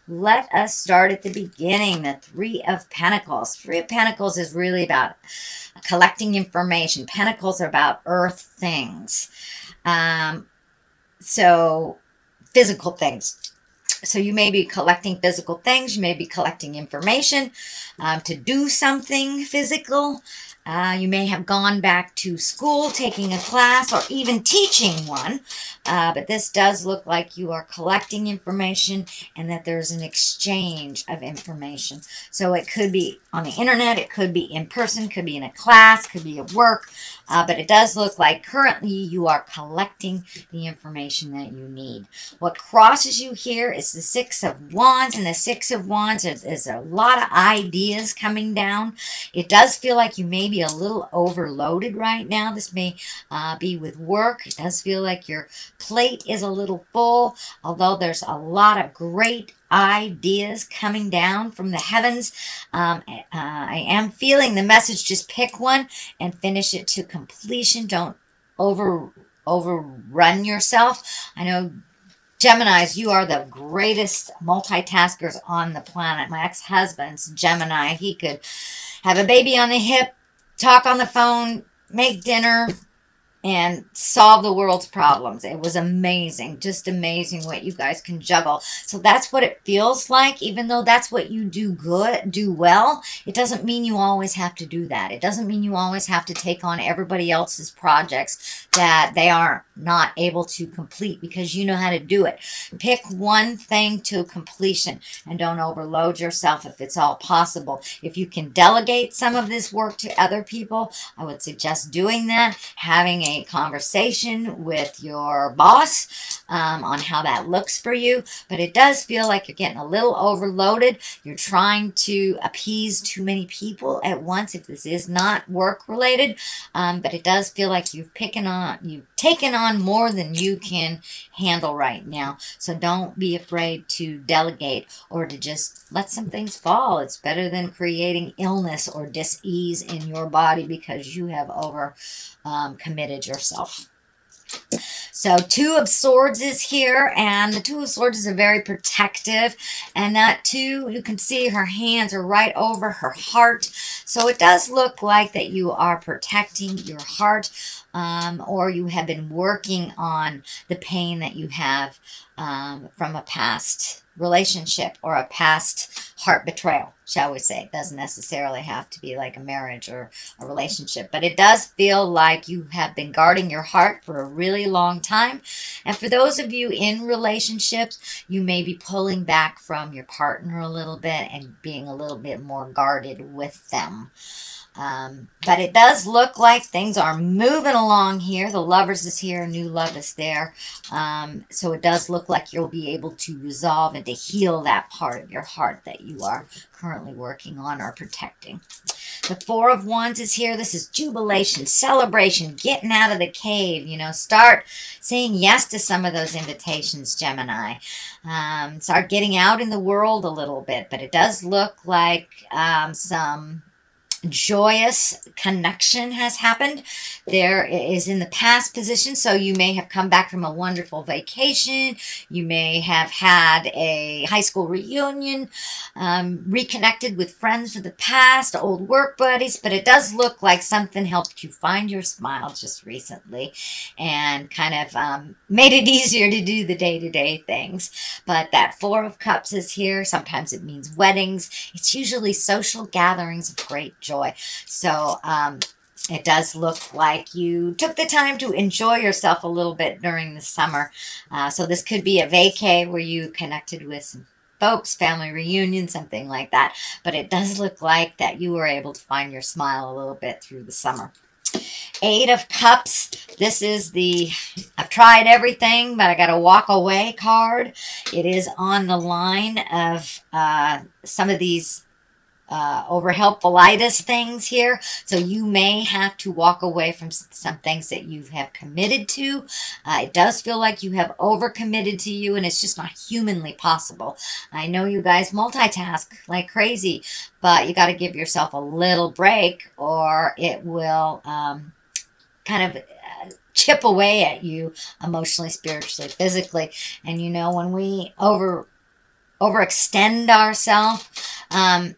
Let us start at the beginning. The Three of Pentacles. Three of Pentacles is really about collecting information. Pentacles are about earth things. So physical things. So you may be collecting physical things. You may be collecting information to do something physical. You may have gone back to school, taking a class, or even teaching one. But this does look like you are collecting information and that there's an exchange of information. So it could be on the internet, it could be in person, could be in a class, could be at work. But it does look like currently you are collecting the information that you need. What crosses you here is the Six of Wands, and the Six of Wands is a lot of ideas coming down. It does feel like you may be a little overloaded right now. This may be with work. It does feel like your plate is a little full, although there's a lot of great ideas coming down from the heavens. I am feeling the message, just pick one and finish it to completion. Don't overrun yourself. I know Geminis, you are the greatest multitaskers on the planet. My ex-husband's Gemini. He could have a baby on the hip, talk on the phone, make dinner, and solve the world's problems. It was amazing. Just amazing what you guys can juggle. So that's what it feels like. Even though that's what you do well, it doesn't mean you always have to do that. It doesn't mean you always have to take on everybody else's projects that they are not able to complete because you know how to do it. Pick one thing to completion and don't overload yourself if it's all possible. If you can delegate some of this work to other people, I would suggest doing that, having a conversation with your boss on how that looks for you. But it does feel like you're getting a little overloaded. You're trying to appease too many people at once if this is not work related. But it does feel like you've taken on more than you can handle right now. So don't be afraid to delegate or to just let some things fall. It's better than creating illness or dis-ease in your body because you have committed yourself. So Two of Swords is here, and the Two of Swords is a very protective, and that too, you can see her hands are right over her heart. So it does look like that you are protecting your heart, or you have been working on the pain that you have from a past relationship or a past heart betrayal, shall we say. It doesn't necessarily have to be like a marriage or a relationship, but it does feel like you have been guarding your heart for a really long time. And for those of you in relationships, you may be pulling back from your partner a little bit and being a little bit more guarded with them. But it does look like things are moving along here. The Lovers is here, new love is there. So it does look like you'll be able to resolve and to heal that part of your heart that you are currently working on or protecting. The Four of Wands is here. This is jubilation, celebration, getting out of the cave. You know, start saying yes to some of those invitations, Gemini. Start getting out in the world a little bit. But it does look like some joyous connection has happened. There is in the past position, so you may have come back from a wonderful vacation. You may have had a high school reunion, reconnected with friends of the past, old work buddies, but it does look like something helped you find your smile just recently and kind of made it easier to do the day-to-day things. But that Four of Cups is here. Sometimes it means weddings. It's usually social gatherings of great joy. So it does look like you took the time to enjoy yourself a little bit during the summer. So this could be a vacay where you connected with some folks, family reunion, something like that. But it does look like that you were able to find your smile a little bit through the summer. Eight of Cups. This is the I've tried everything, but I got to walk away card. It is on the line of some of these over helpfulitis things here. So you may have to walk away from some things that you have committed to. It does feel like you have overcommitted to you, and it's just not humanly possible. I know you guys multitask like crazy, but you got to give yourself a little break or it will kind of chip away at you emotionally, spiritually, physically. And you know, when we overextend ourselves,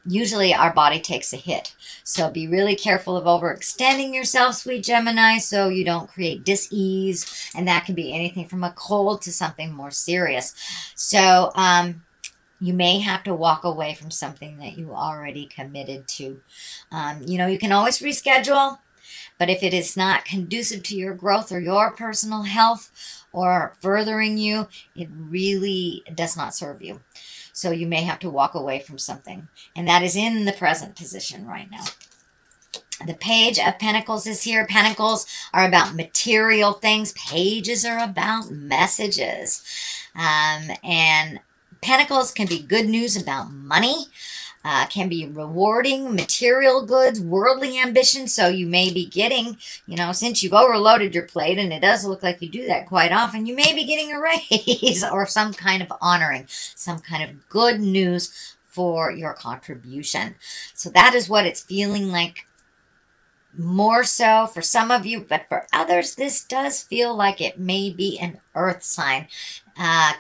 usually our body takes a hit. So be really careful of overextending yourself, sweet Gemini, so you don't create dis-ease. And that can be anything from a cold to something more serious. So you may have to walk away from something that you already committed to. You know, you can always reschedule, but if it is not conducive to your growth or your personal health or furthering you, it really does not serve you. So you may have to walk away from something. And that is in the present position right now. The Page of Pentacles is here. Pentacles are about material things. Pages are about messages. And Pentacles can be good news about money. Can be rewarding, material goods, worldly ambition. So you may be getting, you know, since you've overloaded your plate, and it does look like you do that quite often, you may be getting a raise or some kind of honoring, some kind of good news for your contribution. So that is what it's feeling like, more so for some of you, but for others, this does feel like it may be an earth sign.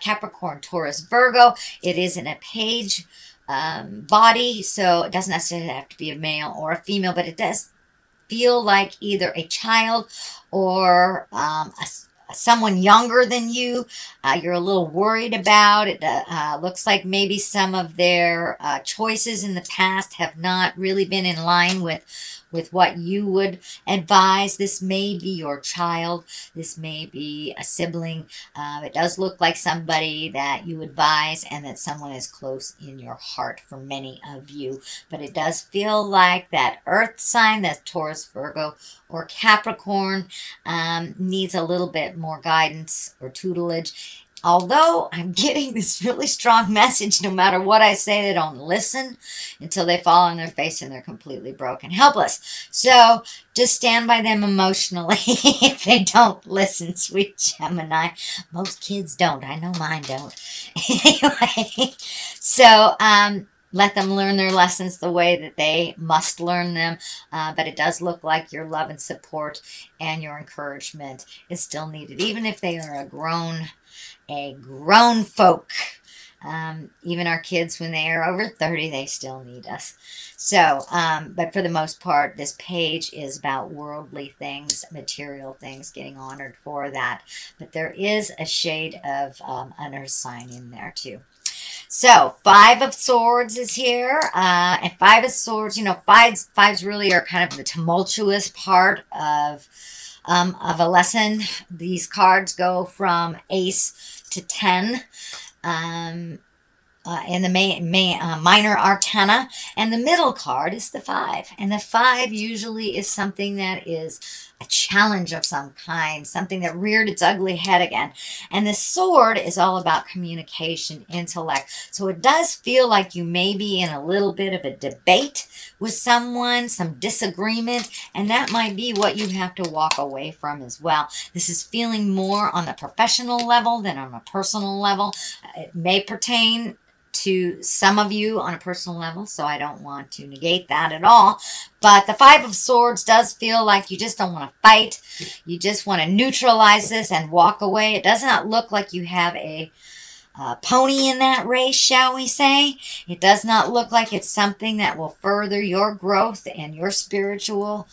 Capricorn, Taurus, Virgo. It is in a page body, so it doesn't necessarily have to be a male or a female, but it does feel like either a child or someone younger than you. You're a little worried about. It looks like maybe some of their choices in the past have not really been in line with what you would advise. This may be your child. This may be a sibling. It does look like somebody that you advise and that someone is close in your heart for many of you. But it does feel like that earth sign, that Taurus, Virgo, or Capricorn needs a little bit more guidance or tutelage. Although I'm getting this really strong message, no matter what I say, they don't listen until they fall on their face and they're completely broken, helpless. So just stand by them emotionally if they don't listen, sweet Gemini. Most kids don't. I know mine don't. Anyway, so let them learn their lessons the way that they must learn them. But it does look like your love and support and your encouragement is still needed, even if they are a grown folk. Even our kids, when they are over 30, they still need us. So, but for the most part, this page is about worldly things, material things, getting honored for that. But there is a shade of an earth sign in there too. So, Five of Swords is here. And Five of Swords, you know, fives really are kind of the tumultuous part of a lesson. These cards go from Ace to 10 in the minor arcana, and the middle card is the 5. And the 5 usually is something that is a challenge of some kind, something that reared its ugly head again. And the sword is all about communication, intellect. So it does feel like you may be in a little bit of a debate with someone, some disagreement, and that might be what you have to walk away from as well. This is feeling more on the professional level than on a personal level. It may pertain to some of you on a personal level, so I don't want to negate that at all. But the Five of Swords does feel like you just don't want to fight. You just want to neutralize this and walk away. It does not look like you have a pony in that race, shall we say. It does not look like it's something that will further your growth and your spiritual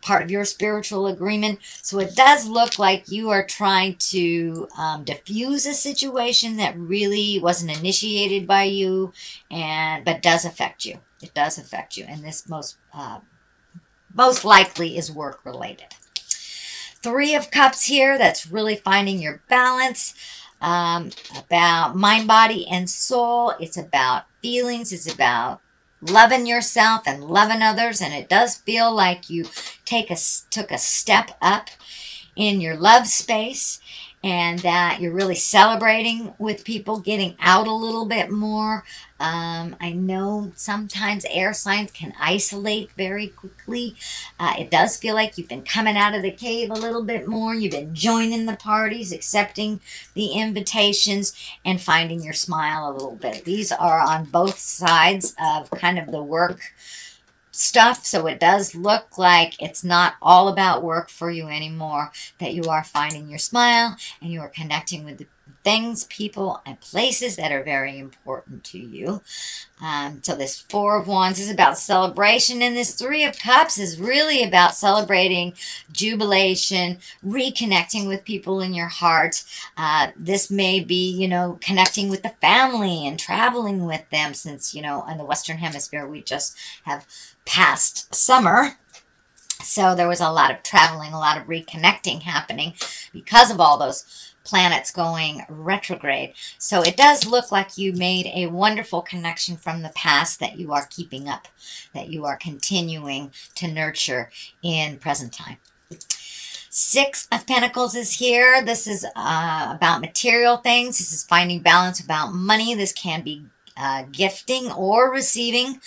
part of your spiritual agreement. So it does look like you are trying to diffuse a situation that really wasn't initiated by you, but does affect you. It does affect you, and this most likely is work related. Three of Cups here. That's really finding your balance. About mind, body, and soul. It's about feelings. It's about loving yourself and loving others, and it does feel like you took a step up in your love space, and that you're really celebrating with people, getting out a little bit more. I know sometimes air signs can isolate very quickly. It does feel like you've been coming out of the cave a little bit more. You've been joining the parties, accepting the invitations, and finding your smile a little bit. These are on both sides of kind of the work stuff, so it does look like it's not all about work for you anymore, that you are finding your smile and you are connecting with things, people, and places that are very important to you. So this Four of Wands is about celebration, and this Three of Cups is really about celebrating jubilation, reconnecting with people in your heart. This may be, you know, connecting with the family and traveling with them, since, you know, in the Western Hemisphere, we just have passed summer. So there was a lot of traveling, a lot of reconnecting happening because of all those planets going retrograde. So it does look like you made a wonderful connection from the past that you are keeping up, that you are continuing to nurture in present time. Six of Pentacles is here. This is about material things. This is finding balance about money. This can be gifting or receiving.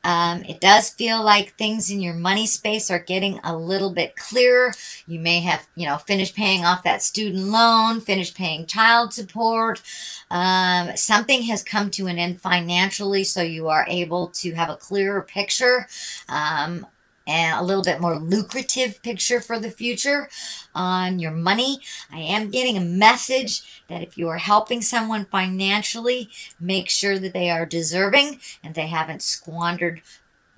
It does feel like things in your money space are getting a little bit clearer. You may have, you know, finished paying off that student loan, finished paying child support. Something has come to an end financially, so you are able to have a clearer picture. And a little bit more lucrative picture for the future on your money. I am getting a message that if you are helping someone financially, make sure that they are deserving and they haven't squandered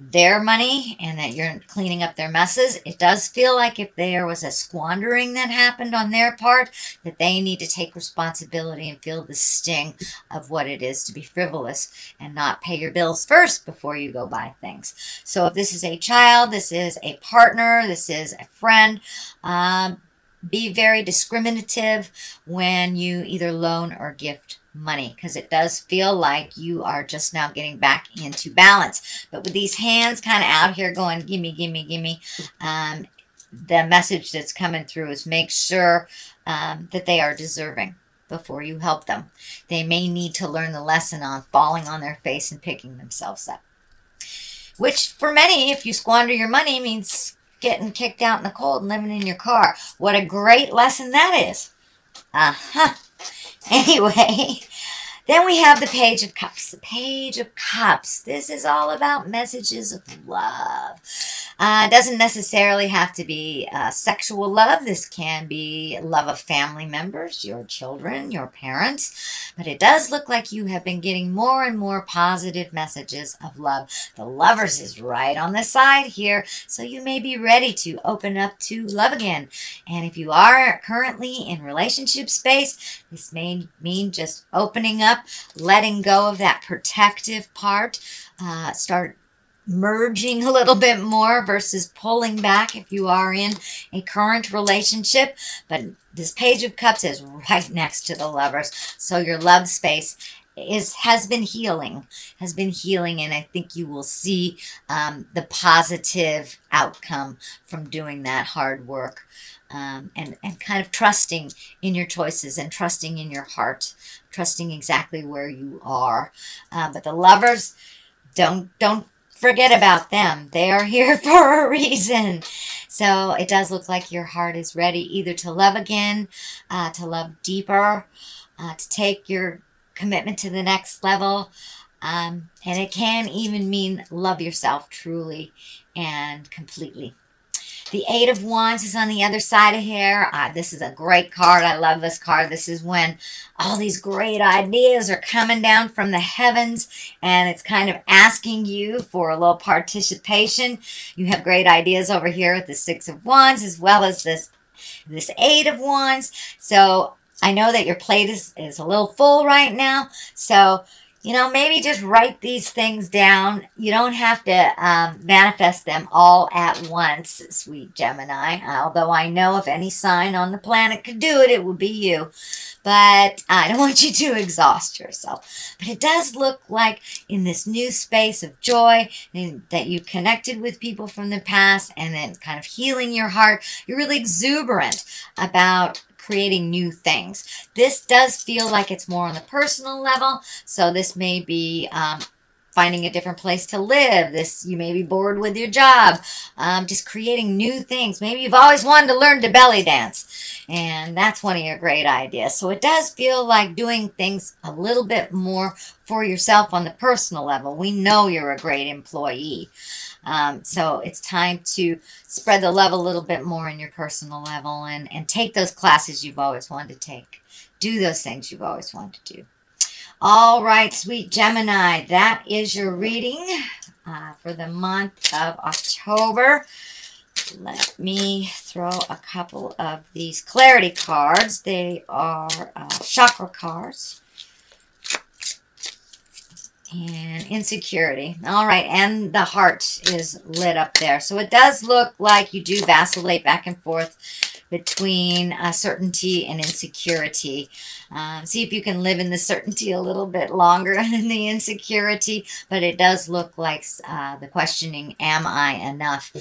their money and that you're cleaning up their messes. It does feel like if there was a squandering that happened on their part, that they need to take responsibility and feel the sting of what it is to be frivolous and not pay your bills first before you go buy things. So if this is a child, this is a partner, this is a friend, be very discriminative when you either loan or gift money, because it does feel like you are just now getting back into balance. But with these hands kind of out here going, gimme, gimme, gimme, the message that's coming through is make sure that they are deserving before you help them. They may need to learn the lesson on falling on their face and picking themselves up. Which for many, if you squander your money, means getting kicked out in the cold and living in your car. What a great lesson that is. Anyway, then we have the Page of Cups. The Page of Cups. This is all about messages of love. It doesn't necessarily have to be sexual love. This can be love of family members, your children, your parents. But it does look like you have been getting more and more positive messages of love. The Lovers is right on the side here, so you may be ready to open up to love again. And if you are currently in relationship space, this may mean just opening up, letting go of that protective part, start merging a little bit more versus pulling back if you are in a current relationship. But this Page of Cups is right next to the Lovers, so your love space has been healing, and I think you will see the positive outcome from doing that hard work, and kind of trusting in your choices and trusting in your heart, trusting exactly where you are. But the Lovers, don't forget about them. They are here for a reason. So it does look like your heart is ready either to love again, to love deeper, to take your commitment to the next level. And it can even mean love yourself truly and completely. The Eight of Wands is on the other side of here. This is a great card. I love this card. This is when all these great ideas are coming down from the heavens, and it's kind of asking you for a little participation. You have great ideas over here with the Six of Wands as well as this Eight of Wands. So I know that your plate is a little full right now. So, you know, maybe just write these things down. You don't have to manifest them all at once, sweet Gemini. Although I know if any sign on the planet could do it, it would be you. But I don't want you to exhaust yourself. But it does look like in this new space of joy that you connected with people from the past and then kind of healing your heart, you're really exuberant about creating new things. This does feel like it's more on the personal level. So this may be finding a different place to live. You may be bored with your job. Just creating new things. Maybe you've always wanted to learn to belly dance, and that's one of your great ideas. So it does feel like doing things a little bit more for yourself on the personal level. We know you're a great employee. So it's time to spread the love a little bit more in your personal level and take those classes you've always wanted to take. do those things you've always wanted to do. All right, sweet Gemini, that is your reading for the month of October. Let me throw a couple of these clarity cards. They are chakra cards. And insecurity. All right, and the heart is lit up there. So it does look like you do vacillate back and forth between certainty and insecurity. See if you can live in the certainty a little bit longer than the insecurity. But it does look like the questioning, am I enough,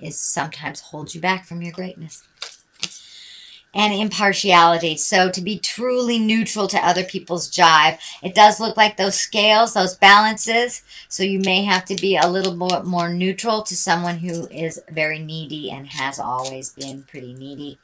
is sometimes holds you back from your greatness. And impartiality. So to be truly neutral to other people's jive. It does look like those scales, those balances. So you may have to be a little bit more neutral to someone who is very needy and has always been pretty needy.